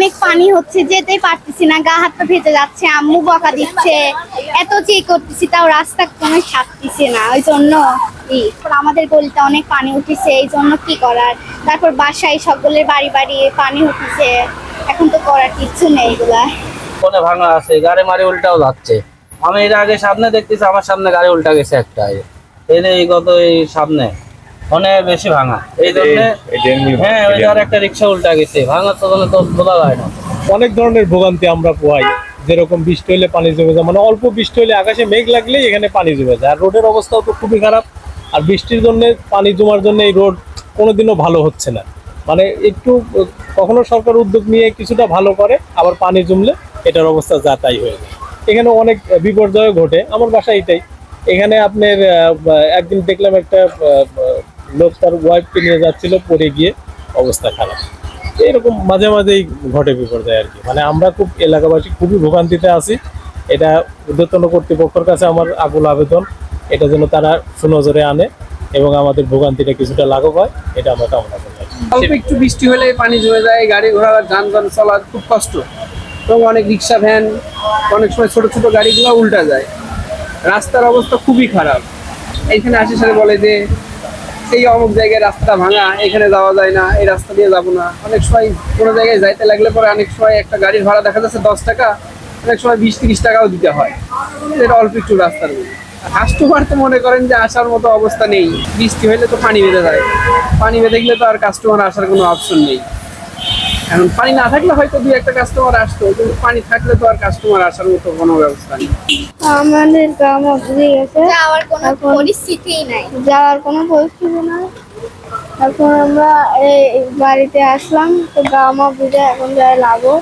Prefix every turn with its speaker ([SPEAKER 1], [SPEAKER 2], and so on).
[SPEAKER 1] অনেক পানি হচ্ছে, যেতেই পারতেছি না, গা হাত পা ভেজে যাচ্ছে, আম্মু বকা দিচ্ছে, এত চেক করতেছি তাও রাস্তা কোনো থাকতেছে না, ওই জন্য আমাদের গলিতে অনেক পানি উঠেছে, এই জন্য কি করার। তারপর বাসায় সকলের বাড়ি বাড়ি পানি উঠেছে, এখন তো করার কিছু নেই এগুলা।
[SPEAKER 2] কোনে ভাঙা আছে, গাড়ি মারি উল্টাও যাচ্ছে। আমি এর আগে সামনে দেখতেছি, আমার সামনে গাড়ি উল্টা গেছে একটা, এই গত এই সামনে অনেক বেশি ভাঙা, এই জন্য হ্যাঁ ওইটার একটা রিক্সা উল্টা গেছে, ভাঙা তো বোঝা যায় না।
[SPEAKER 3] অনেক ধরনের ভোগান্তি আমরা পোহাই, যেরকম বৃষ্টি হলে পানি জমে যায়, মানে অল্প বৃষ্টি হলে আকাশে মেঘ লাগলেই এখানে পানি জমে যায়। আর রোডের অবস্থাও তো খুবই খারাপ, আর বৃষ্টির জন্য পানি জমার জন্য এই রোড কোনোদিনও ভালো হচ্ছে না। মানে একটু কখনো সরকার উদ্যোগ নিয়ে কিছুটা ভালো করে, আবার পানি জমলে এটার অবস্থা যা তাই হয়ে যায়। এখানে অনেক বিপর্যয় ঘটে, আমার বাসা এটাই। এখানে আপনার একদিন দেখলাম একটা লোক তার ওয়াইফকে নিয়ে যাচ্ছিল, পড়ে গিয়ে অবস্থা খারাপ। এরকম মাঝে মাঝেই ঘটে বিপর্যয় আর কি। মানে আমরা খুব এলাকাবাসী খুবই ভোগান্তিতে আছি। এটা ঊর্ধ্বতন কর্তৃপক্ষের কাছে আমার আকুল আবেদন, এটা যেন তারা সুনজরে আনে এবং আমাদের ভোগান্তিটা কিছুটা লাঘব হয়, এটা আমরা কামনা করি।
[SPEAKER 4] অল্প একটু বৃষ্টি হলে পানি জমে যায়, গাড়ি ঘোড়া যানবাহন চলা খুব কষ্ট, এবং অনেক রিক্সা ভ্যান, অনেক সময় ছোট ছোট গাড়িগুলো উল্টা যায়। রাস্তার অবস্থা খুবই খারাপ। এইখানে আসে সাথে বলে যে সেই অমুক জায়গায় রাস্তাটা ভাঙা, এখানে যাওয়া যায় না, এই রাস্তা দিয়ে যাবো না। অনেক সময় কোনো জায়গায় যাইতে লাগলে পরে অনেক সময় একটা গাড়ির ভাড়া দেখা যাচ্ছে 10 টাকা, অনেক সময় 20-30 টাকাও দিতে হয়। এটা অল্প একটু রাস্তার মধ্যে কাস্টমার তো মনে করেন যে আসার মতো অবস্থা নেই। বৃষ্টি হলে তো পানি বেঁধে যায়, পানি বেঁধে গেলে তো আর কাস্টমার আসার কোনো অপশন নেই। এখন পানি না থাকলে হয়তো 2-1টা কাস্টমার আসতো, কিন্তু পানি থাকলে তো আর কাস্টমার আসার মতো কোনো ব্যবস্থা নেই।
[SPEAKER 1] আমাদের গ্রাম অবধি গেছে, যাওয়ার কোনো পরিস্থিতি নাই, যাওয়ার কোনো পরিস্থিতি নাই। এখন আমরা এই বাড়িতে আসলাম, তো গ্রাম অবধি এখন যাই লাগো।